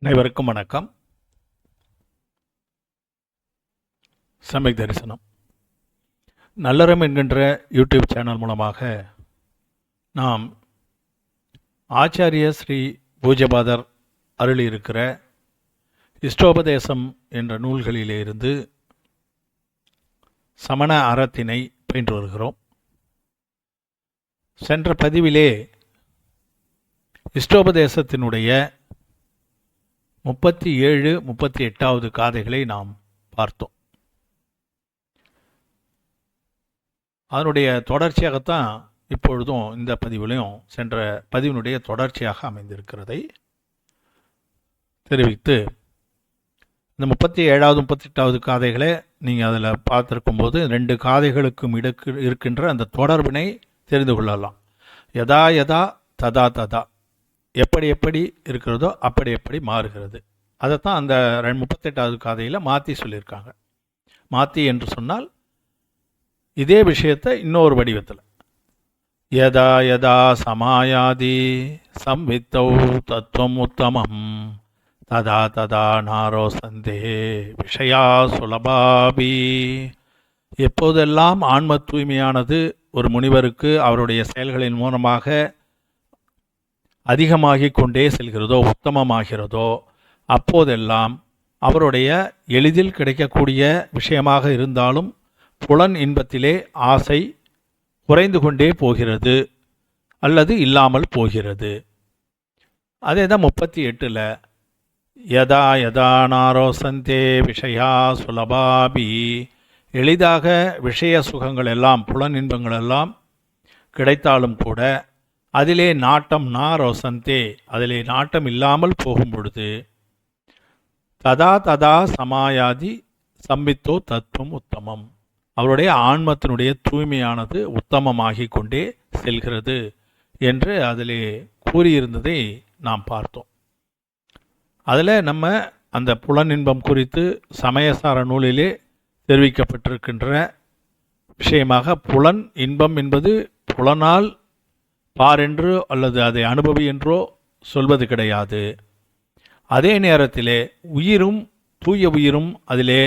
அனைவருக்கும் வணக்கம். சமயக் தரிசனம் நல்லறம் என்கின்ற யூடியூப் சேனல் மூலமாக நாம் ஆச்சாரிய ஸ்ரீ பூஜ்யபாதர் அருளியிருக்கிற இஷ்டோபதேசம் என்ற நூல்களிலே இருந்து சமண அறத்தினை பயின்று வருகிறோம். சென்ற பதிவிலே இஷ்டோபதேசத்தினுடைய 37, 38வது காதைகளை நாம் பார்த்தோம். அதனுடைய தொடர்ச்சியாகத்தான் இப்பொழுதும் இந்த பதிவிலையும் சென்ற பதிவினுடைய தொடர்ச்சியாக அமைந்திருக்கிறதை தெரிவித்து, இந்த 37வது 38வது காதைகளை நீங்கள் அதில் பார்த்துருக்கும்போது 2 காதைகளுக்கும் இருக்கின்ற அந்த தொடர்பினை தெரிந்து கொள்ளலாம். யதா யதா ததா ததா, எப்படி எப்படி இருக்கிறதோ அப்படி எப்படி மாறுகிறது. அதைத்தான் அந்த 38வது காதையில் மாற்றி சொல்லியிருக்காங்க. மாற்றி என்று சொன்னால் இதே விஷயத்தை இன்னொரு வடிவத்தில் யதா யதா சமாயாதி சம்வித்தௌ தத்துவம் உத்தமம் ததா ததா நாரோ சந்தே விஷயா சுலபாபி. எப்போதெல்லாம் ஆன்ம தூய்மையானது ஒரு முனிவருக்கு அவருடைய செயல்களின் மூலமாக அதிகமாகிக் கொண்டே செல்கிறதோ, உத்தமமாகிறதோ, அப்போதெல்லாம் அவருடைய எளிதில் கிடைக்கக்கூடிய விஷயமாக இருந்தாலும் புலன் இன்பத்திலே ஆசை குறைந்து கொண்டே போகிறது அல்லது இல்லாமல் போகிறது. அதே தான் 38ல் யதா யதா நாரோசந்தே விஷயா சுலபாபி. எளிதாக விஷய சுகங்கள் எல்லாம், புலன் இன்பங்கள் எல்லாம் கிடைத்தாலும் கூட அதிலே நாட்டம் நாரோசந்தே, அதிலே நாட்டம் இல்லாமல் போகும் பொழுது ததா ததா சமாயாதி சம்பித்தோ தத்துவம் உத்தமம், அவருடைய ஆன்மத்தினுடைய தூய்மையானது உத்தமமாகிக் கொண்டே செல்கிறது என்று அதிலே கூறியிருந்ததை நாம் பார்த்தோம். அதில் நம்ம அந்த புலன் இன்பம் குறித்து சமயசார நூலிலே தெரிவிக்கப்பட்டிருக்கின்ற விஷயமாக, புலன் இன்பம் என்பது புலனால் பார் என்றோ அல்லது அதை அனுபவி என்றோ சொல்வது கிடையாது. அதே நேரத்திலே உயிரும் தூய உயிரும் அதிலே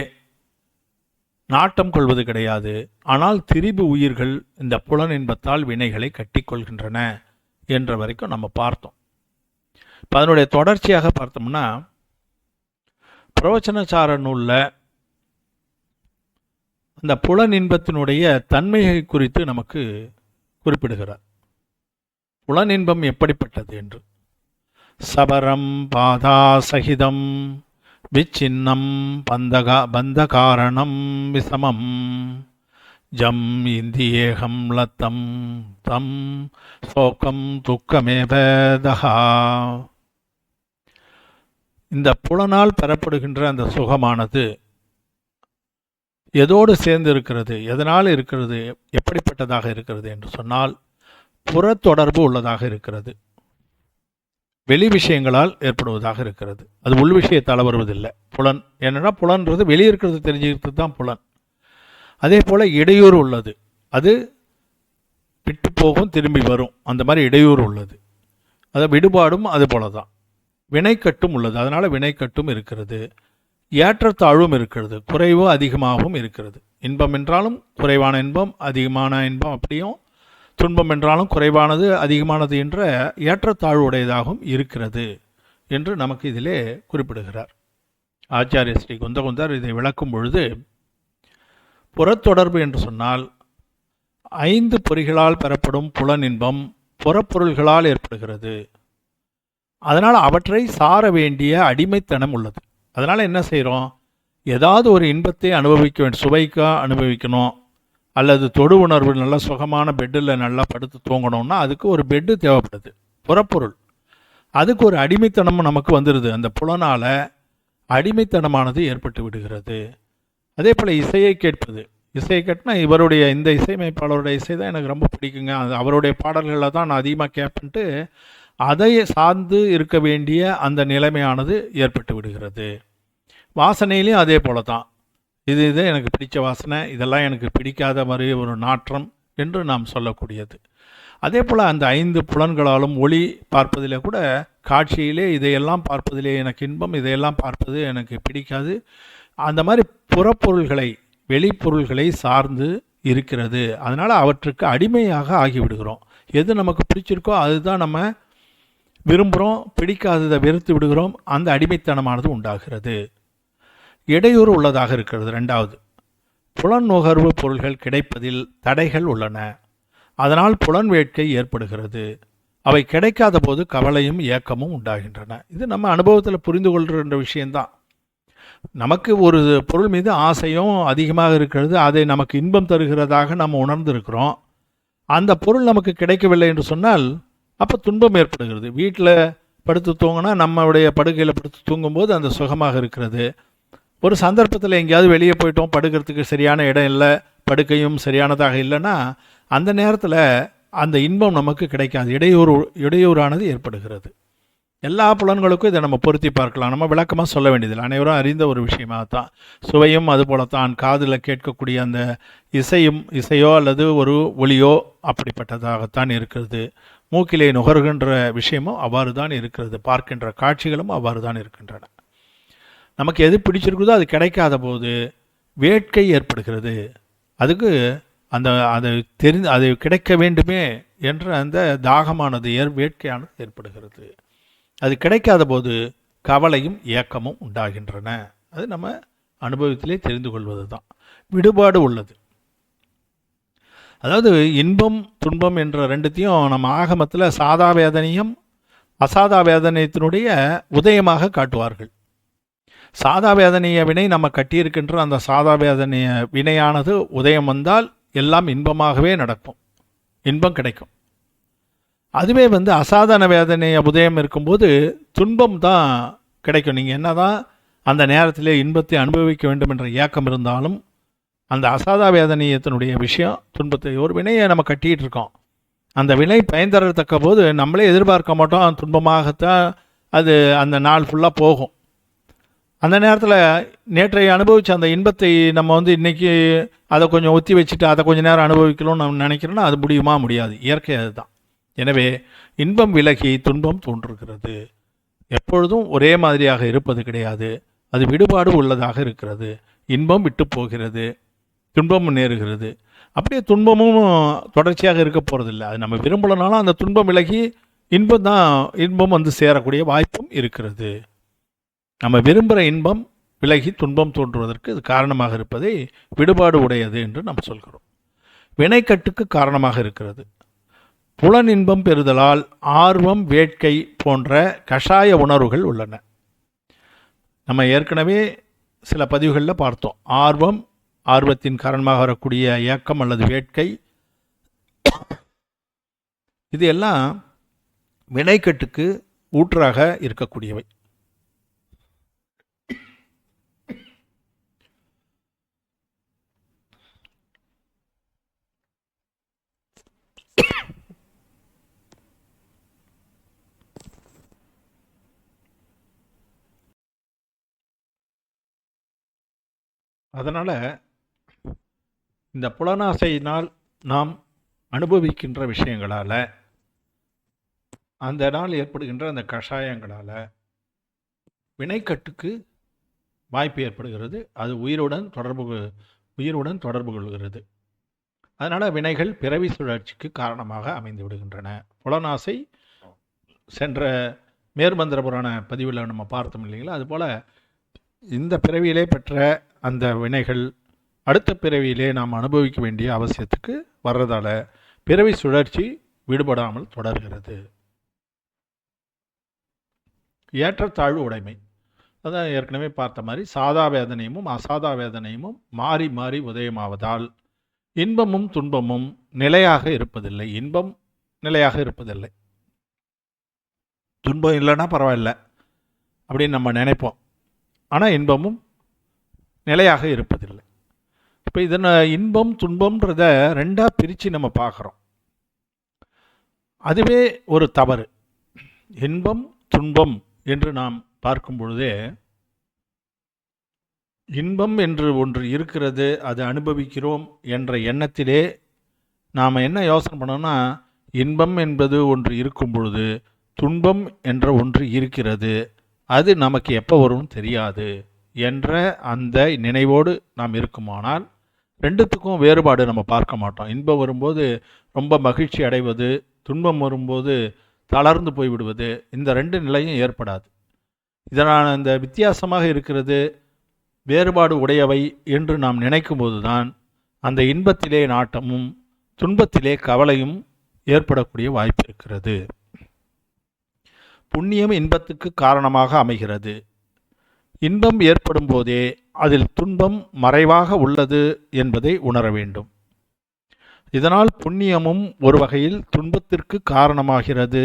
நாட்டம் கொள்வது கிடையாது. ஆனால் திரிபு உயிர்கள் இந்த புலன் இன்பத்தால் வினைகளை கட்டிக்கொள்கின்றன என்ற வரைக்கும் நம்ம பார்த்தோம். இப்போ அதனுடைய தொடர்ச்சியாக பார்த்தோம்னா, பிரவச்சனசார நூலில் அந்த புலன் இன்பத்தினுடைய தன்மையை குறித்து நமக்கு குறிப்பிடுகிறார். புலன் இன்பம் எப்படிப்பட்டது என்று. சபரம் பாதா சகிதம் விச்சின்னம் பந்தகாரணம் விசமம் ஜம் இந்தியேகம் லத்தம் தம் சோகம் துக்கமேவதஹா. இந்த புலனால் பெறப்படுகின்ற அந்த சுகமானது எதோடு சேர்ந்து இருக்கிறது, எதனால் இருக்கிறது, எப்படிப்பட்டதாக இருக்கிறது என்று சொன்னால் புறத்தொடர்பு உள்ளதாக இருக்கிறது, வெளி விஷயங்களால் ஏற்படுவதாக இருக்கிறது. அது உள் விஷயத்தால் வருவதில்லை. புலன் என்னன்னா, புலன்றது வெளியே இருக்கிறது தெரிஞ்சுக்கிறது தான் புலன். அதே போல் இடையூறு உள்ளது, அது விட்டு போகும் திரும்பி வரும், அந்த மாதிரி இடையூறு உள்ளது. அது விடுபாடும் அது போல தான். வினைக்கட்டும் உள்ளது, அதனால் வினைக்கட்டும் இருக்கிறது. ஏற்றத்தாழ்வும் இருக்கிறது, குறைவோ அதிகமாகவும் இருக்கிறது. இன்பம் என்றாலும் குறைவான இன்பம், அதிகமான இன்பம், அப்படியும் துன்பம் என்றாலும் குறைவானது அதிகமானது என்ற ஏற்றத்தாழ்வுடையதாகவும் இருக்கிறது என்று நமக்கு இதிலே குறிப்பிடுகிறார் ஆச்சாரிய ஸ்ரீ குந்தகுந்தர். இதை விளக்கும் பொழுது, புறத்தொடர்பு என்று சொன்னால் 5 பொறிகளால் பெறப்படும் புலன் இன்பம் புறப்பொருள்களால் ஏற்படுகிறது. அதனால் அவற்றை சார வேண்டிய அடிமைத்தனம் உள்ளது. அதனால் என்ன செய்கிறோம், ஏதாவது ஒரு இன்பத்தை அனுபவிக்க வேண்டும், சுவைக்காக அனுபவிக்கணும், அல்லது தொடு உணர்வு நல்ல சுகமான பெட்டில் நல்லா படுத்து தூங்கணும்னா அதுக்கு ஒரு பெட்டு தேவைப்படுது, புறப்பொருள். அதுக்கு ஒரு அடிமைத்தனம் நமக்கு வந்துடுது. அந்த புலனால் அடிமைத்தனமானது ஏற்பட்டு விடுகிறது. அதே போல் இசையை கேட்பது, இசையை கேட்டினா இவருடைய இந்த இசையமைப்பாளருடைய இசை தான் எனக்கு ரொம்ப பிடிக்குங்க, அது அவருடைய பாடல்களில் தான் நான் அதிகமாக கேட்பேன்ட்டு அதை சார்ந்து இருக்க வேண்டிய அந்த நிலைமையானது ஏற்பட்டு விடுகிறது. வாசனையிலையும் அதே போல தான், இது எனக்கு பிடிச்ச வாசனை, இதெல்லாம் எனக்கு பிடிக்காத மாதிரி ஒரு நாற்றம் என்று நாம் சொல்லக்கூடியது. அதே போல் அந்த 5 புலன்களாலும் ஒளி பார்ப்பதில் கூட காட்சியிலே இதையெல்லாம் பார்ப்பதிலே எனக்கு இன்பம், இதையெல்லாம் பார்ப்பது எனக்கு பிடிக்காது. அந்த மாதிரி புறப்பொருள்களை, வெளிப்பொருள்களை சார்ந்து இருக்கிறது. அதனால் அவற்றுக்கு அடிமையாக ஆகிவிடுகிறோம். எது நமக்கு பிடிச்சிருக்கோ அதுதான் நம்ம விரும்புகிறோம், பிடிக்காததை வெறுத்து விடுகிறோம். அந்த அடிமைத்தனமானது உண்டாகிறது. இடையூறு உள்ளதாக இருக்கிறது. ரெண்டாவது, புலன் நுகர்வு பொருள்கள் கிடைப்பதில் தடைகள் உள்ளன. அதனால் புலன் வேட்கை ஏற்படுகிறது. அவை கிடைக்காத போது கவலையும் ஏக்கமும் உண்டாகின்றன. இது நம்ம அனுபவத்தில் புரிந்து கொள்கின்ற விஷயந்தான். நமக்கு ஒரு பொருள் மீது ஆசையும் அதிகமாக இருக்கிறது, அதை நமக்கு இன்பம் தருகிறதாக நம்ம உணர்ந்திருக்கிறோம். அந்த பொருள் நமக்கு கிடைக்கவில்லை என்று சொன்னால் அப்போ துன்பம் ஏற்படுகிறது. வீட்டில் படுத்து தூங்கினா நம்மளுடைய படுக்கையில் படுத்து தூங்கும்போது அந்த சுகமாக இருக்கிறது. ஒரு சந்தர்ப்பத்தில் எங்கேயாவது வெளியே போயிட்டோம், படுக்கிறதுக்கு சரியான இடம் இல்லை, படுக்கையும் சரியானதாக இல்லைன்னா அந்த நேரத்தில் அந்த இன்பம் நமக்கு கிடைக்காது. இடையூறானது ஏற்படுகிறது. எல்லா புலன்களுக்கும் இதை நம்ம பொருத்தி பார்க்கலாம். நம்ம விளக்கமாக சொல்ல வேண்டியதில்லை, அனைவரும் அறிந்த ஒரு விஷயமாக தான். சுவையும் அதுபோலத்தான், காதில் கேட்கக்கூடிய அந்த இசையோ அல்லது ஒரு ஒலியோ அப்படிப்பட்டதாகத்தான் இருக்கிறது. மூக்கிலே நுகர்கின்ற விஷயமும் அவ்வாறு தான் இருக்கிறது. பார்க்கின்ற காட்சிகளும் அவ்வாறு தான் இருக்கின்றன. நமக்கு எது பிடிச்சிருக்குதோ அது கிடைக்காத போது வேட்கை ஏற்படுகிறது. அதுக்கு அது கிடைக்க வேண்டுமே என்ற அந்த தாகமானது வேட்கையானது ஏற்படுகிறது. அது கிடைக்காத போது கவலையும் ஏக்கமும் உண்டாகின்றன. அது நம்ம அனுபவத்திலே தெரிந்து கொள்வது தான். விடுபாடு உள்ளது. அதாவது இன்பம் துன்பம் என்ற ரெண்டுத்தையும் நம்ம ஆகமத்தில் சாதா வேதனையும் அசாதா வேதனையத்தினுடைய உதயமாக காட்டுவார்கள். சாதா வேதனைய வினை நம்ம கட்டியிருக்கின்ற அந்த சாதா வேதனைய வினையானது உதயம் வந்தால் எல்லாம் இன்பமாகவே நடக்கும், இன்பம் கிடைக்கும். அதுவே அசாதாரண வேதனைய உதயம் இருக்கும்போது துன்பம் தான் கிடைக்கும். நீங்கள் என்ன தான் அந்த நேரத்திலே இன்பத்தை அனுபவிக்க வேண்டும் என்ற ஏக்கம் இருந்தாலும் அந்த அசாதா வேதனையத்தினுடைய விஷயம் துன்பத்தை, ஒரு வினையை நம்ம கட்டிகிட்டு இருக்கோம், அந்த வினை பயன்தரத்தக்க போது நம்மளே எதிர்பார்க்க மாட்டோம், துன்பமாகத்தான் அது அந்த நாள் ஃபுல்லாக போகும். அந்த நேரத்தில் நேற்றை அனுபவித்த அந்த இன்பத்தை நம்ம இன்றைக்கி அதை கொஞ்சம் ஒத்தி வச்சுட்டு அதை கொஞ்சம் நேரம் அனுபவிக்கணும்னு நம்ம நினைக்கிறோன்னா அது முடியுமா? முடியாது. இயற்கை அதுதான். எனவே இன்பம் விலகி துன்பம் தோன்றுகிறது. எப்பொழுதும் ஒரே மாதிரியாக இருப்பது கிடையாது. அது விடுபாடு உள்ளதாக இருக்கிறது. இன்பம் விட்டு போகிறது, துன்பமும் நேருகிறது. அப்படியே துன்பமும் தொடர்ச்சியாக இருக்க போகிறதில்லை. அது நம்ம விரும்பலனாலும் அந்த துன்பம் விலகி இன்பம் சேரக்கூடிய வாய்ப்பும் இருக்கிறது. நம்ம விரும்புகிற இன்பம் விலகி துன்பம் தோன்றுவதற்கு இது காரணமாக இருப்பதை விடுபாடு உடையது என்று நாம் சொல்கிறோம். வினைக்கட்டுக்கு காரணமாக இருக்கிறது. புலன் இன்பம் பெறுதலால் ஆர்வம், வேட்கை போன்ற கஷாய உணர்வுகள் உள்ளன. நம்ம ஏற்கனவே சில பதிவுகளில் பார்த்தோம். ஆர்வத்தின் காரணமாக வரக்கூடிய ஏக்கம் அல்லது வேட்கை, இது எல்லாம் வினைக்கட்டுக்கு ஊற்றாக இருக்கக்கூடியவை. அதனால் இந்த புலனாசையினால் நாம் அனுபவிக்கின்ற விஷயங்களால், அந்த நாள் ஏற்படுகின்ற அந்த கஷாயங்களால் வினைக்கட்டுக்கு வாய்ப்பு ஏற்படுகிறது. அது உயிருடன் தொடர்பு கொள்கிறது. அதனால் வினைகள் பிறவி சுழற்சிக்கு காரணமாக அமைந்து விடுகின்றன. புலனாசை சென்ற மேர்மந்திர புராண பதிவில் நம்ம பார்த்தோம் இல்லைங்களா? அதுபோல் இந்த பிறவியிலே பெற்ற அந்த வினைகள் அடுத்த பிறவியிலே நாம் அனுபவிக்க வேண்டிய அவசியத்துக்கு வர்றதால பிறவி சுழற்சி விடுபடாமல் தொடர்கிறது. ஏற்றத்தாழ்வு உடைமை, அதான் ஏற்கனவே பார்த்த மாதிரி சாதா வேதனையும் அசாதா வேதனையும் மாறி மாறி உதயமாவதால் இன்பமும் துன்பமும் நிலையாக இருப்பதில்லை. இன்பம் நிலையாக இருப்பதில்லை. துன்பம் இல்லைன்னா பரவாயில்லை அப்படின்னு நம்ம நினைப்போம். ஆனால் இன்பமும் நிலையாக இருப்பதில்லை. இப்போ இதனை இன்பம் துன்பம்ன்றத ரெண்டாக பிரித்து நம்ம பார்க்குறோம். அதுவே ஒரு தவறு. இன்பம் துன்பம் என்று நாம் பார்க்கும் பொழுதே இன்பம் என்று ஒன்று இருக்கிறது, அதை அனுபவிக்கிறோம் என்ற எண்ணத்திலே நாம் என்ன யோசனை பண்ணோம்னா, இன்பம் என்பது ஒன்று இருக்கும் பொழுது துன்பம் என்ற ஒன்று இருக்கிறது, அது நமக்கு எப்போ வரும்னு தெரியாது என்ற அந்த நினைவோடு நாம் இருக்குமானால் ரெண்டுத்துக்கும் வேறுபாடு நம்ம பார்க்க மாட்டோம். இன்பம் வரும்போது ரொம்ப மகிழ்ச்சி அடைவது, துன்பம் வரும்போது தளர்ந்து போய்விடுவது, இந்த ரெண்டு நிலையும் ஏற்படாது. இதனால் இந்த வித்தியாசமாக இருக்கிறது, வேறுபாடு உடையவை என்று நாம் நினைக்கும்போது தான் அந்த இன்பத்திலே நாட்டமும் துன்பத்திலே கவலையும் ஏற்படக்கூடிய வாய்ப்பு இருக்கிறது. புண்ணியம் இன்பத்துக்கு காரணமாக அமைகிறது. இன்பம் ஏற்படும் போதே அதில் துன்பம் மறைவாக உள்ளது என்பதை உணர வேண்டும். இதனால் புண்ணியமும் ஒரு வகையில் துன்பத்திற்கு காரணமாகிறது.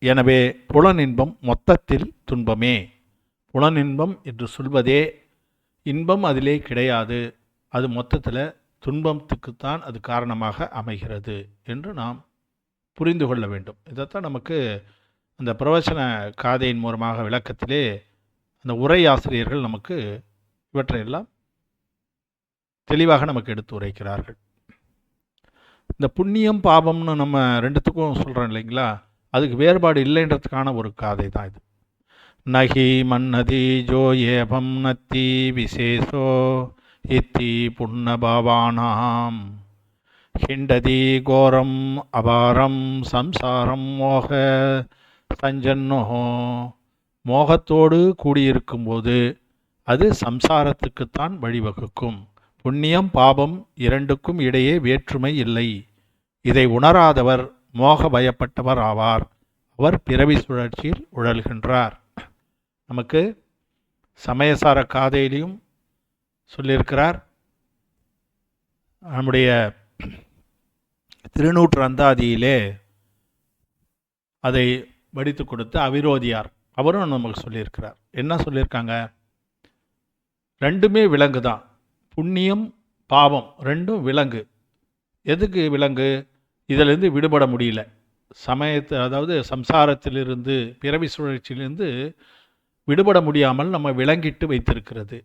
எனவே புலனின்பம் மொத்தத்தில் துன்பமே. புலனின்பம் என்று சொல்வதே இன்பம் அதிலே கிடையாது, அது மொத்தத்தில் துன்பத்துக்குத்தான் அது காரணமாக அமைகிறது என்று நாம் புரிந்து கொள்ள வேண்டும். இதைத்தான் நமக்கு அந்த பிரவச்சன காதையின் மூலமாக விளக்கத்திலே அந்த உரை ஆசிரியர்கள் நமக்கு இவற்றையெல்லாம் தெளிவாக நமக்கு எடுத்து உரைக்கிறார்கள். இந்த புண்ணியம் பாபம்னு நம்ம ரெண்டுத்துக்கும் சொல்கிறோம் இல்லைங்களா, அதுக்கு வேறுபாடு இல்லைன்றதுக்கான ஒரு காதை தான் இது. நகி மன்னதி ஜோ ஏபம் நத்தி விசேஷோ இத்தி புண்ணபாவானாம் ஹிண்டதி கோரம் அபாரம் சம்சாரம் மோக சஞ்சன்னோ. மோகத்தோடு கூடியிருக்கும்போது அது சம்சாரத்துக்குத்தான் வழிவகுக்கும். புண்ணியம் பாபம் இரண்டுக்கும் இடையே வேற்றுமை இல்லை. இதை உணராதவர் மோக பயப்பட்டவர் ஆவார். அவர் பிறவி சுழற்சியில் உழல்கின்றார். நமக்கு சமயசார காதையிலையும் சொல்லியிருக்கிறார். நம்முடைய திருநூற்று அந்தாதியிலே அதை வடித்து கொடுத்து அவிரோதியார் அவரும் நமக்கு சொல்லியிருக்கிறார். என்ன சொல்லியிருக்காங்க? ரெண்டுமே விலங்கு தான். புண்ணியம் பாவம் ரெண்டும் விலங்கு. எதுக்கு விலங்கு? இதிலிருந்து விடுபட முடியல. அதாவது சம்சாரத்திலிருந்து பிறவி சுழற்சியிலிருந்து விடுபட முடியாமல் நம்ம விளங்கிட்டு வைத்திருக்கிறது.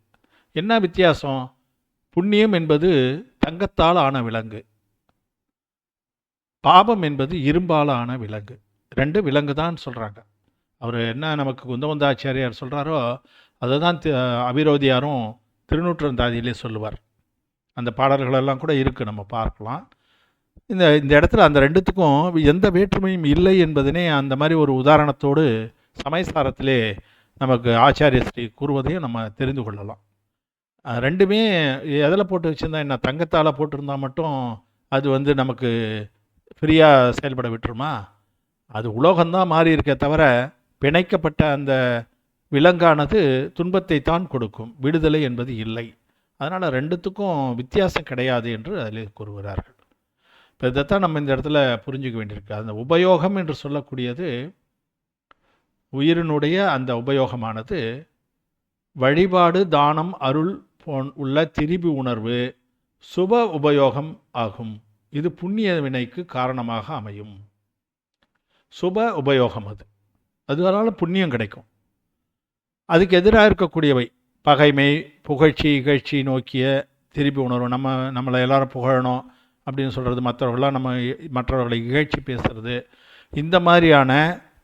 என்ன வித்தியாசம்? புண்ணியம் என்பது தங்கத்தால் ஆன விலங்கு, பாபம் என்பது இரும்பால் ஆன விலங்கு. ரெண்டு விலங்கு தான் சொல்கிறாங்க. அவர் என்ன நமக்கு குந்தவந்தாச்சாரியார் சொல்கிறாரோ அதை தான் அவிரோதியாரும் திருநூற்றந்தாதியிலே சொல்லுவார். அந்த பாடல்களெல்லாம் கூட இருக்குது, நம்ம பார்க்கலாம். இந்த இடத்துல அந்த ரெண்டுத்துக்கும் எந்த வேற்றுமையும் இல்லை என்பதனே அந்த மாதிரி ஒரு உதாரணத்தோடு சமயசாரத்திலே நமக்கு ஆச்சாரிய ஸ்ரீ கூறுவதையும் நம்ம தெரிந்து கொள்ளலாம். ரெண்டுமே எதில் போட்டு வச்சுருந்தா என்ன? தங்கத்தால் போட்டிருந்தா மட்டும் அது நமக்கு ஃப்ரீயாக செயல்பட விட்டுருமா? அது உலோகம்தான் மாறி இருக்க தவிர பிணைக்கப்பட்ட அந்த விலங்கானது துன்பத்தை தான் கொடுக்கும், விடுதலை என்பது இல்லை. அதனால் ரெண்டுத்துக்கும் வித்தியாசம் கிடையாது என்று அதில் கூறுகிறார்கள். இப்போ இதைத்தான் நம்ம இந்த இடத்துல புரிஞ்சுக்க வேண்டியிருக்கு. அந்த உபயோகம் என்று சொல்லக்கூடியது, உயிரினுடைய அந்த உபயோகமானது வழிபாடு, தானம், அருள் உள்ள திரிபு உணர்வு சுப உபயோகம் ஆகும். இது புண்ணிய வினைக்கு காரணமாக அமையும். சுப உபயோகம் அதனால புண்ணியம் கிடைக்கும். அதுக்கு எதிராக இருக்கக்கூடியவை பகைமை, புகழ்ச்சி, இகழ்ச்சி நோக்கிய திரிபு உணர்வு, நம்மளை எல்லாரும் புகழணும் அப்படின்னு சொல்கிறது, மற்றவர்களை இகழ்ச்சி பேசுறது, இந்த மாதிரியான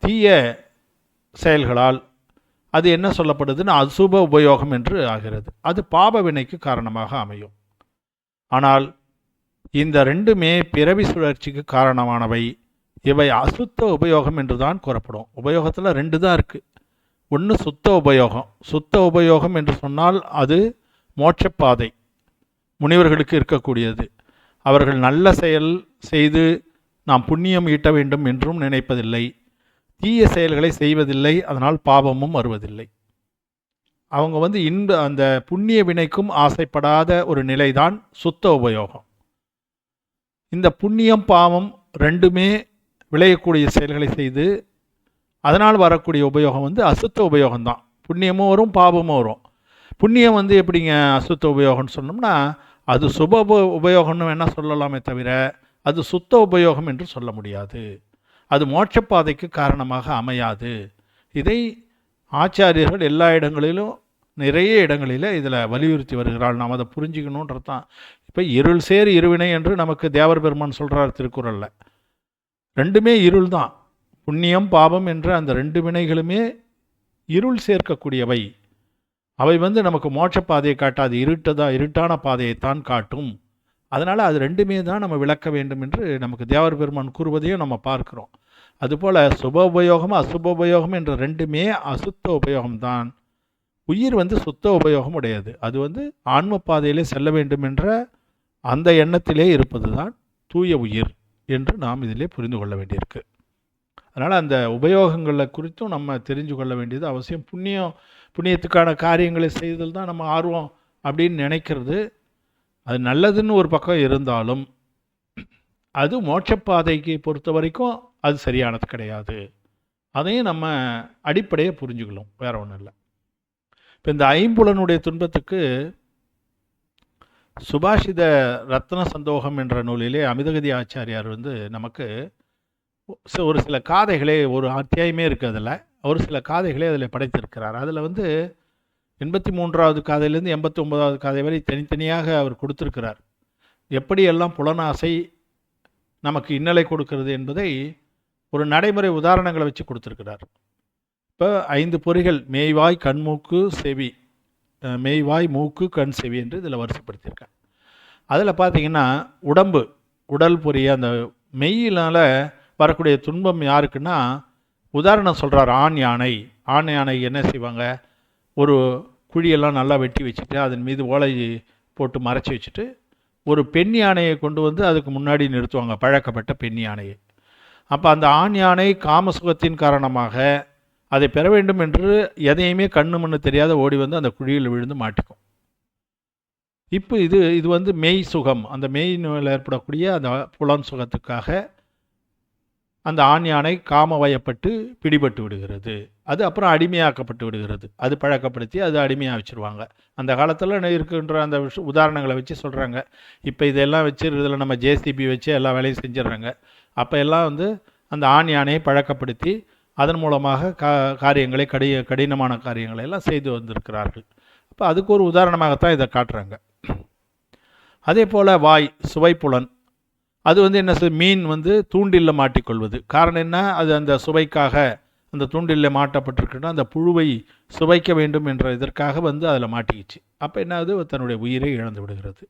தீய செயல்களால் அது என்ன சொல்லப்படுதுன்னு அசுப உபயோகம் என்று ஆகிறது. அது பாப வினைக்கு காரணமாக அமையும். ஆனால் இந்த ரெண்டுமே பிறவி சுழற்சிக்கு காரணமானவை. இவை அசுத்த உபயோகம் என்று தான் கூறப்படும். உபயோகத்தில் ரெண்டு தான் இருக்குது. ஒன்று சுத்த உபயோகம். சுத்த உபயோகம் என்று சொன்னால் அது மோட்சப்பாதை, முனிவர்களுக்கு இருக்கக்கூடியது. அவர்கள் நல்ல செயல் செய்து நாம் புண்ணியம் ஈட்ட வேண்டும் என்றும் நினைப்பதில்லை, தீய செயல்களை செய்வதில்லை, அதனால் பாவமும் வருவதில்லை. அவங்க அந்த புண்ணிய வினைக்கும் ஆசைப்படாத ஒரு நிலைதான் சுத்த உபயோகம். இந்த புண்ணியம் பாவம் ரெண்டுமே விளையக்கூடிய செயல்களை செய்து அதனால் வரக்கூடிய உபயோகம் அசுத்த உபயோகம்தான். புண்ணியமும் வரும், பாவமும் வரும். புண்ணியம் எப்படிங்க அசுத்த உபயோகம்னு சொன்னோம்னா அது சுப உபயோகம்னு வேணால் சொல்லலாமே தவிர அது சுத்த உபயோகம் என்று சொல்ல முடியாது. அது மோட்சப்பாதைக்கு காரணமாக அமையாது. இதை ஆச்சாரியர்கள் எல்லா இடங்களிலும், நிறைய இடங்களில் இதில் வலியுறுத்தி வருகிறாள். நாம் அதை புரிஞ்சுக்கணுன்றது தான். இப்போ இருள் சேர் இருவினை என்று நமக்கு தேவர் பெருமான் சொல்கிறார் திருக்குறளில். ரெண்டுமே இருள் தான். புண்ணியம் பாவம் என்ற அந்த ரெண்டு வினைகளுமே இருள் சேர்க்கக்கூடியவை. அவை நமக்கு மோட்ச பாதையை காட்டாது, இருட்டான பாதையைத்தான் காட்டும். அதனால் அது ரெண்டுமே தான் நம்ம விளக்க வேண்டும் என்று நமக்கு தேவர் பெருமான் கூறுவதையும் நம்ம பார்க்கிறோம். அதுபோல் சுப உபயோகம் அசுப உபயோகம் என்ற ரெண்டுமே அசுத்த உபயோகம்தான். உயிர் சுத்த உபயோகம் உடையது. அது ஆன்ம பாதையிலே செல்ல வேண்டும் என்ற அந்த எண்ணத்திலே இருப்பது தான் தூய உயிர் என்று நாம் இதிலே புரிந்து கொள்ள வேண்டியிருக்கு. அதனால் அந்த உபயோகங்களை குறித்தும் நம்ம தெரிஞ்சு கொள்ள வேண்டியது அவசியம். புண்ணியத்துக்கான காரியங்களை செய்தல் தான் நம்ம ஆர்வம் அப்படின்னு நினைக்கிறது. அது நல்லதுன்னு ஒரு பக்கம் இருந்தாலும் அது மோட்சப்பாதைக்கு பொறுத்த வரைக்கும் அது சரியானது கிடையாது. அதையும் நம்ம அடிப்படையை புரிஞ்சுக்கலாம், வேற ஒன்றும் இல்லை. இப்போ இந்த ஐம்புலனுடைய துன்பத்துக்கு சுபாஷித ரத்ன சந்தோகம் என்ற நூலிலே அமிர்தகதி ஆச்சாரியார் நமக்கு ஒரு சில காதைகளே, ஒரு அத்தியாயமே இருக்குது அதில், ஒரு சில காதைகளே அதில் படைத்திருக்கிறார். அதில் 83வது காதையிலேருந்து 89வது காதை வரை தனித்தனியாக அவர் கொடுத்திருக்கிறார். எப்படியெல்லாம் புலனாசை நமக்கு இன்னலை கொடுக்கிறது என்பதை ஒரு நடைமுறை உதாரணங்களை வச்சு கொடுத்துருக்கிறார். இப்போ 5 பொறிகள் மேய்வாய் கண்மூக்கு செவி, மேய்வாய் மூக்கு கண் செவி என்று இதில் வரிசைப்படுத்தியிருக்கேன். அதில் பார்த்தீங்கன்னா உடல் பொறி, அந்த மெய்யினால் வரக்கூடிய துன்பம் யாருக்குன்னா, உதாரணம் சொல்கிறார். ஆண் யானை என்ன செய்வாங்க, ஒரு குழியெல்லாம் நல்லா வெட்டி வச்சுட்டு அதன் மீது ஓலை போட்டு மறைச்சி வச்சுட்டு ஒரு பெண் யானையை கொண்டு அதுக்கு முன்னாடி நிறுத்துவாங்க, பழக்கப்பட்ட பெண் யானையை. அப்போ அந்த ஆண் யானை காமசுகத்தின் காரணமாக அதை பெற வேண்டும் என்று எதையுமே கண்ணு மண்ணு தெரியாத ஓடி அந்த குழியில் விழுந்து மாட்டிக்கும். இப்போ இது மெய் சுகம், அந்த மெய் நோயில் ஏற்படக்கூடிய அந்த புலன் சுகத்துக்காக அந்த ஆண் யானை காம வயப்பட்டு பிடிபட்டு விடுகிறது. அது அப்புறம் அடிமையாக்கப்பட்டு விடுகிறது. அது பழக்கப்படுத்தி அது அடிமையாக வச்சுருவாங்க. அந்த காலத்தில் இருக்கின்ற அந்த உதாரணங்களை வச்சு சொல்கிறாங்க. இப்போ இதெல்லாம் வச்சு இதில் நம்ம ஜேசிபி வச்சு எல்லா வேலையும் செஞ்சிடறாங்க. அப்போ எல்லாம் அந்த ஆண் யானையை பழக்கப்படுத்தி அதன் மூலமாக காரியங்களை கடினமான காரியங்களை எல்லாம் செய்து வந்திருக்கிறார்கள். அப்போ அதுக்கு ஒரு உதாரணமாகத்தான் இதை காட்டுறாங்க. அதே போல் வாய் சுவைப்புலன், அது என்ன மீன் தூண்டிலில் மாட்டிக்கொள்வது. காரணம் என்ன, அது அந்த சுவைக்காக அந்த தூண்டிலில் மாட்டப்பட்டிருக்குன்னா அந்த புழுவை சுவைக்க வேண்டும் என்ற இதற்காக அதில் மாட்டிக்கிச்சு. அப்போ என்ன ஆகுது, தன்னுடைய உயிரை இழந்து விடுகிறது.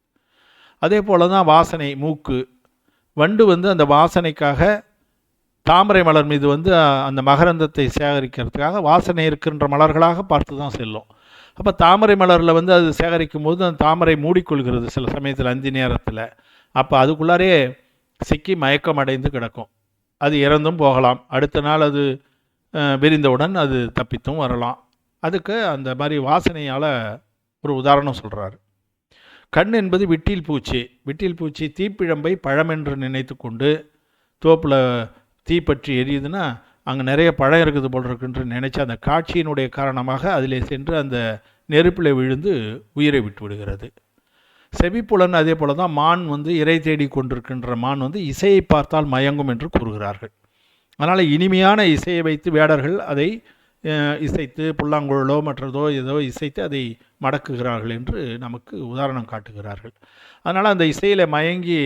அதே போல் தான் வாசனை, மூக்கு. வண்டு அந்த வாசனைக்காக தாமரை மலர் மீது அந்த மகரந்தத்தை சேகரிக்கிறதுக்காக வாசனை இருக்கின்ற மலர்களாக பார்த்து தான் செல்லும். அப்போ தாமரை மலரில் அது சேகரிக்கும் போது அந்த தாமரை மூடிக்கொள்கிறது சில சமயத்தில் அந்தி நேரத்தில். அப்போ அதுக்குள்ளாரே சிக்கி மயக்கம் அடைந்து கிடக்கும். அது இறந்தும் போகலாம். அடுத்த நாள் அது விரிந்தவுடன் அது தப்பித்தும் வரலாம். அதுக்கு அந்த மாதிரி வாசனையால் ஒரு உதாரணம் சொல்கிறார். கண் என்பது விட்டில் பூச்சி தீப்பிழம்பை பழமென்று நினைத்து கொண்டு தோப்பில் தீப்பற்றி எரியுதுன்னா அங்கே நிறைய பழம் இருக்குது போல் இருக்குன்று நினைச்சு அந்த காட்சியினுடைய காரணமாக அதிலே சென்று அந்த நெருப்பில் விழுந்து உயிரை விட்டு விடுகிறது. செவிப்புலன் அதே போல தான். மான் இறை தேடி கொண்டிருக்கின்ற மான் இசையை பார்த்தால் மயங்கும் என்று கூறுகிறார்கள். அதனால் இனிமையான இசையை வைத்து வேடர்கள் அதை இசைத்து புல்லாங்குழலோ மற்றதோ ஏதோ இசைத்து அதை மடக்குகிறார்கள் என்று நமக்கு உதாரணம் காட்டுகிறார்கள். அதனால் அந்த இசையில் மயங்கி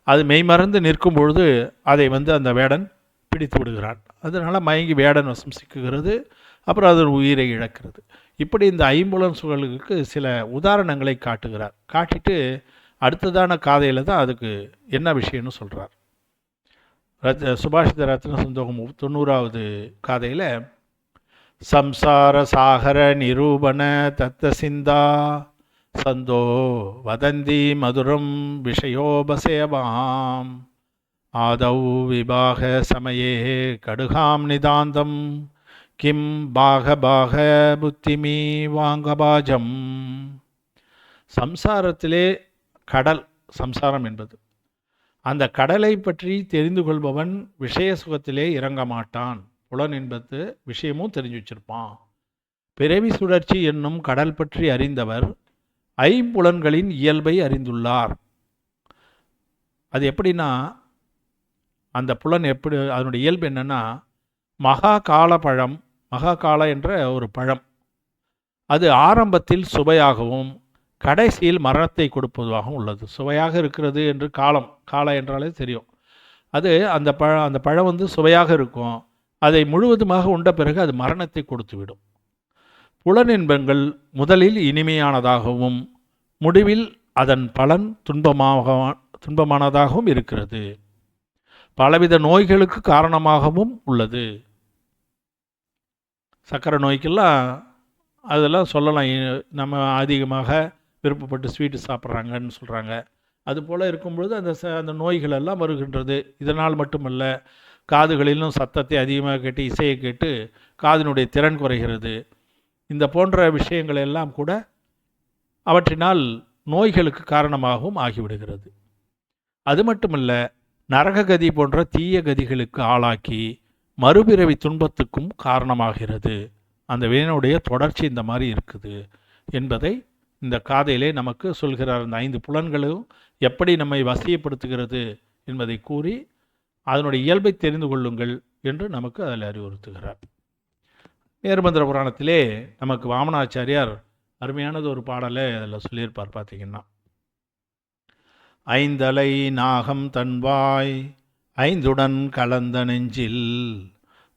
அது மெய்மறந்து நிற்கும் பொழுது அதை அந்த வேடன் பிடித்து விடுகிறான். அதனால் மயங்கி வேடன் வசம் சிக்குகிறது. அப்புறம் அது உயிரை இழக்கிறது. இப்படி இந்த ஐம்புலன் சுழலுக்கு சில உதாரணங்களை காட்டுகிறார். காட்டிட்டு அடுத்ததான காதையில் தான் அதுக்கு என்ன விஷயம்னு சொல்கிறார். சுபாஷித ரத்ன சந்தோகம் 90வது காதையில் சம்சார சாகர நிரூபண தத்த சிந்தா சந்தோ வதந்தி மதுரம் விஷயோபசேவாம் ஆதௌ விபாக சமயே கடுகாம் நிதாந்தம் கிம் பாக புத்திமி வாங்கபாஜம். சம்சாரத்திலே கடல், சம்சாரம் என்பது அந்த கடலை பற்றி தெரிந்து கொள்பவன் விஷய சுகத்திலே இறங்க மாட்டான். புலன் என்பது விஷயமும் தெரிஞ்சு வச்சிருப்பான். பிறவி சுழற்சி என்னும் கடல் பற்றி அறிந்தவர் ஐம்புலன்களின் இயல்பை அறிந்துள்ளார். அது எப்படின்னா, அந்த புலன் எப்படி, அதனுடைய இயல்பு என்னன்னா, மகாகால என்ற ஒரு பழம், அது ஆரம்பத்தில் சுவையாகவும் கடைசியில் மரணத்தை கொடுப்பதாகவும் உள்ளது. சுவையாக இருக்கிறது என்று கால என்றாலே தெரியும். அது அந்த பழம் சுவையாக இருக்கும். அதை முழுவதுமாக உண்ட பிறகு அது மரணத்தை கொடுத்துவிடும். புலனின்பங்கள் முதலில் இனிமையானதாகவும் முடிவில் அதன் பலன் துன்பமானதாகவும் இருக்கிறது. பலவித நோய்களுக்கு காரணமாகவும் உள்ளது. சர்க்கரை நோய்க்கெல்லாம் அதெல்லாம் சொல்லலாம். நம்ம அதிகமாக விருப்பப்பட்டு ஸ்வீட்டு சாப்பிட்றாங்கன்னு சொல்கிறாங்க. அதுபோல் இருக்கும்பொழுது அந்த நோய்கள் எல்லாம் வருகின்றது. இதனால் மட்டுமல்ல, காதுகளிலும் சத்தத்தை அதிகமாக கேட்டு இசையை கேட்டு காதினுடைய திறன் குறைகிறது. இந்த போன்ற விஷயங்கள் எல்லாம் கூட அவற்றினால் நோய்களுக்கு காரணமாகவும் ஆகிவிடுகிறது. அது மட்டுமல்ல, நரககதி போன்ற தீய கதிகளுக்கு ஆளாக்கி மறுபிறவி துன்பத்துக்கும் காரணமாகிறது. அந்த வினையுடைய தொடர்ச்சி இந்த மாதிரி இருக்குது என்பதை இந்த காதையிலே நமக்கு சொல்கிறார். இந்த 5 புலன்களும் எப்படி நம்மை வசியப்படுத்துகிறது என்பதை கூறி அதனுடைய இயல்பை தெரிந்து கொள்ளுங்கள் என்று நமக்கு அதில் அறிவுறுத்துகிறார். நேர்மந்திர புராணத்திலே நமக்கு வாமனாச்சாரியார் அருமையானது ஒரு பாடலை அதில் சொல்லியிருப்பார். பார்த்திங்கன்னா, ஐந்தலை நாகம் தன்வாய் ஐந்துடன் கலந்த நெஞ்சில்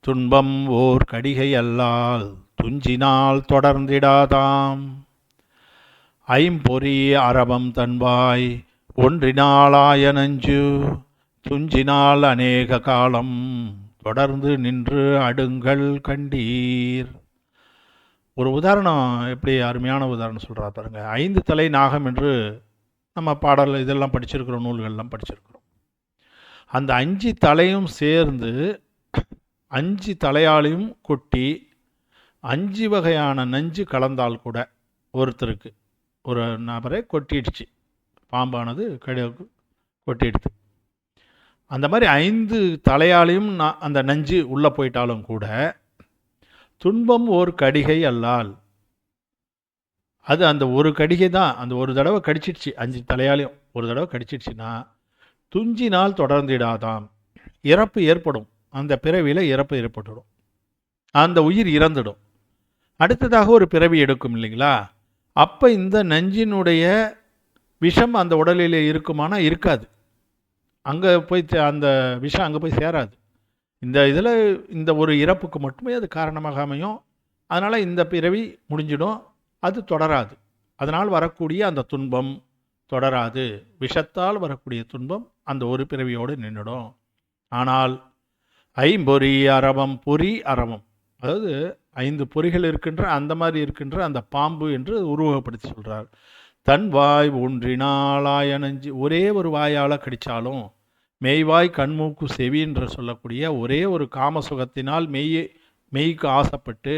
துன்பம் ஓர் கடிகை அல்லால் துஞ்சினால் தொடர்ந்திடாதாம். ஐம்பொறி அரபம் தன்வாய் ஒன்றினாலாய நஞ்சு துஞ்சினால் அநேக காலம் தொடர்ந்து நின்று அடுங்கள் கண்டீர். ஒரு உதாரணம், எப்படி அருமையான உதாரணம் சொல்கிறா பாருங்க. 5 தலை நாகம் என்று நம்ம பாடல் இதெல்லாம் படிச்சிருக்கிறோம், நூல்கள்லாம் படிச்சிருக்கிறோம். அந்த 5 தலையும் சேர்ந்து 5 தலையாலையும் கொட்டி 5 வகையான நஞ்சு கலந்தால் கூட ஒருத்தருக்கு ஒரு நபரை கொட்டிடுச்சு, பாம்பானது கொட்டிடுது. அந்த மாதிரி 5 தலையாலையும் அந்த நஞ்சு உள்ளே போயிட்டாலும் கூட துன்பம் ஒரு கடிகை அல்லால், அது அந்த ஒரு கடிகை தான். அந்த ஒரு தடவை கடிச்சிடுச்சு, 5 தலையாலையும் ஒரு தடவை கடிச்சிடுச்சுன்னா துஞ்சினால் தொடர்ந்திடாதாம். இறப்பு ஏற்படும், அந்த பிறவியில் இறப்பு ஏற்பட்டுடும், அந்த உயிர் இறந்துடும். அடுத்ததாக ஒரு பிறவி எடுக்கும் இல்லைங்களா? அப்போ இந்த நஞ்சினுடைய விஷம் அந்த உடலில் இருக்குமானா இருக்காது. அங்கே போய் அந்த விஷம் அங்கே போய் சேராது. இந்த இதில் இந்த ஒரு இறப்புக்கு மட்டுமே அது காரணமாக அமையும். அதனால் இந்த பிறவி முடிஞ்சிடும், அது தொடராது. அதனால் வரக்கூடிய அந்த துன்பம் தொடராது. விஷத்தால் வரக்கூடிய துன்பம் அந்த ஒரு பிறவியோடு நின்றுடும். ஆனால் ஐம்பொறி அரவம், பொறி அரவம், அதாவது 5 பொறிகள் இருக்கின்ற அந்த மாதிரி இருக்கின்ற அந்த பாம்பு என்று உருவகப்படுத்தி சொல்கிறார். தன் வாய் ஒன்றினாலாய நஞ்சு, ஒரே ஒரு வாயால் கடித்தாலும், மெய்வாய் கண்மூக்கு செவி என்று சொல்லக்கூடிய ஒரே ஒரு காம சுகத்தினால் மெய்க்கு ஆசைப்பட்டு,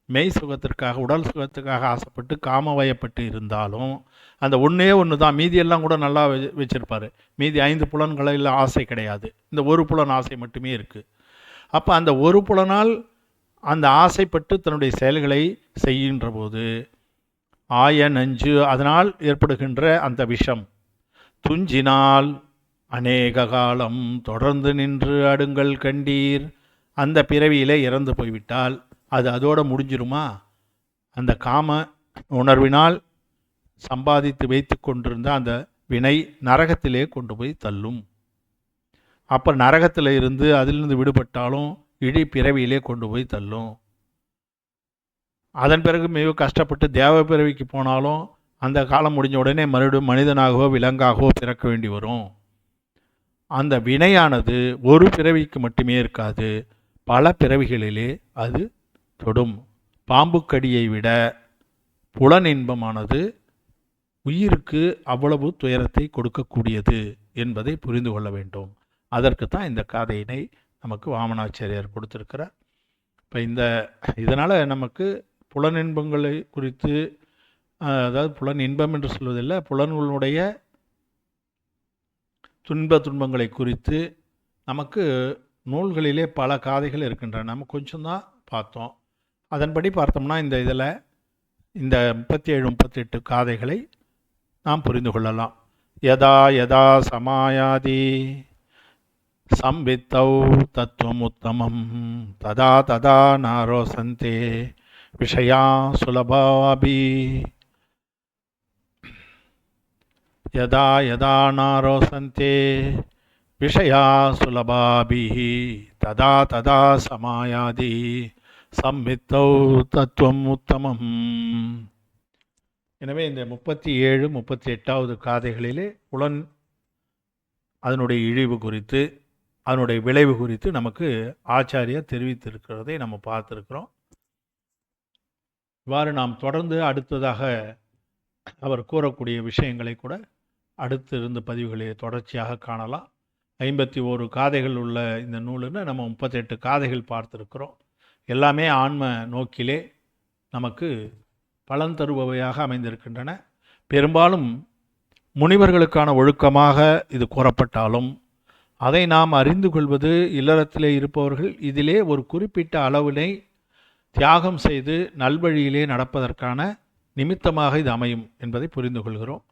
மெய் சுகத்திற்காக உடல் சுகத்துக்காக ஆசைப்பட்டு காமவயப்பட்டு இருந்தாலும் அந்த ஒன்றே ஒன்று தான். மீதியெல்லாம் கூட நல்லா வச்சுருப்பார். மீதி 5 புலன்களில் ஆசை கிடையாது, இந்த ஒரு புலன் ஆசை மட்டுமே இருக்குது. அப்போ அந்த ஒரு புலனால் அந்த ஆசைப்பட்டு தன்னுடைய செயல்களை செய்கின்ற போது ஆய நஞ்சு, அதனால் ஏற்படுகின்ற அந்த விஷம் துஞ்சினால் அநேக காலம் தொடர்ந்து நின்று அடுங்கள் கண்டீர். அந்த பிறவியிலே இறந்து போய்விட்டால் அது அதோடு முடிஞ்சிருமா? அந்த காம உணர்வினால் சம்பாதித்து வைத்து கொண்டிருந்த அந்த வினை நரகத்திலே கொண்டு போய் தள்ளும். அப்போ நரகத்தில் இருந்து அதிலிருந்து விடுபட்டாலும் இழி பிறவியிலே கொண்டு போய் தள்ளும். அதன் பிறகு மிக கஷ்டப்பட்டு தேவ பிறவிக்கு போனாலும் அந்த காலம் முடிஞ்ச உடனே மறுபடியும் மனிதனாகவோ விலங்காகவோ பிறக்க வேண்டி வரும். அந்த வினையானது ஒரு பிறவிக்கு மட்டுமே இருக்காது, பல பிறவிகளிலே அது தொடும். பாம்புக்கடியை விட புலனின்பமானது உயிருக்கு அவ்வளவு துயரத்தை கொடுக்கக்கூடியது என்பதை புரிந்து கொள்ள வேண்டும். அதற்கு தான் இந்த காதையினை நமக்கு வாமனாச்சாரியார் கொடுத்திருக்கிறார். இப்போ இதனால் நமக்கு புலனின்பங்களை குறித்து, அதாவது புலன் இன்பம் என்று சொல்வதில்லை, புலன்களுடைய துன்பங்களை குறித்து நமக்கு நூல்களிலே பல காதைகள் இருக்கின்றன. நம்ம கொஞ்சம்தான் பார்த்தோம். அதன்படி பார்த்தோம்னா இந்த இதில் இந்த 37-38 காதைகளை நாம் புரிந்து கொள்ளலாம். யதா யதா சமாயாதி சம்வித்தௌ தத்துவம் உத்தமம் ததா ததா நாரோசந்தே விஷயா சுலபாபி. யதா யதா நாரோசந்தே விஷயா சுலபாபிஹி ததா ததா சமாயாதி சம்மித்தௌ தத்துவம் உத்தமம். எனவே இந்த 37, 38வது காதைகளிலே புலன் அதனுடைய இழிவு குறித்து அதனுடைய விளைவு குறித்து நமக்கு ஆச்சாரியார் தெரிவித்திருக்கிறதை நம்ம பார்த்துருக்கிறோம். இவ்வாறு நாம் தொடர்ந்து அடுத்ததாக அவர் கூறக்கூடிய விஷயங்களை கூட அடுத்து இருந்த பதிவுகளை தொடர்ச்சியாக காணலாம். 51 காதைகள் உள்ள இந்த நூலுன்னு நம்ம 38 காதைகள் பார்த்துருக்கிறோம். எல்லாமே ஆன்ம நோக்கிலே நமக்கு பலன் தருபவையாக அமைந்திருக்கின்றன. பெரும்பாலும் முனிவர்களுக்கான ஒழுக்கமாக இது கூறப்பட்டாலும் அதை நாம் அறிந்து கொள்வது இல்லறத்திலே இருப்பவர்கள் இதிலே ஒரு குறிப்பிட்ட அளவினை தியாகம் செய்து நல்வழியிலே நடப்பதற்கான நிமித்தமாக இது அமையும் என்பதை புரிந்து கொள்கிறோம்.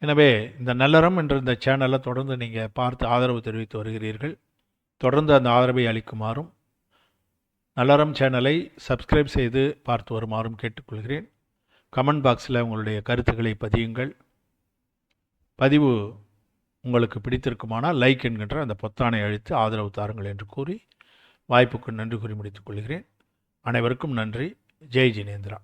எனவே இந்த நல்லறம் என்ற இந்த சேனலை தொடர்ந்து நீங்கள் பார்த்து ஆதரவு தெரிவித்து வருகிறீர்கள். தொடர்ந்து அந்த ஆதரவை அளிக்குமாறும் நல்லறம் சேனலை சப்ஸ்கிரைப் செய்து பார்த்து வருமாறும் கேட்டுக்கொள்கிறேன். கமெண்ட் பாக்ஸில் உங்களுடைய கருத்துக்களை பதியுங்கள். பதிவு உங்களுக்கு பிடித்திருக்குமானால் லைக் என்கின்ற அந்த பொத்தானை அழித்து ஆதரவு தாருங்கள் என்று கூறி வாய்ப்புக்கு நன்றி கூறி முடித்துக் கொள்கிறேன். அனைவருக்கும் நன்றி. ஜெய் ஜினேந்திரா.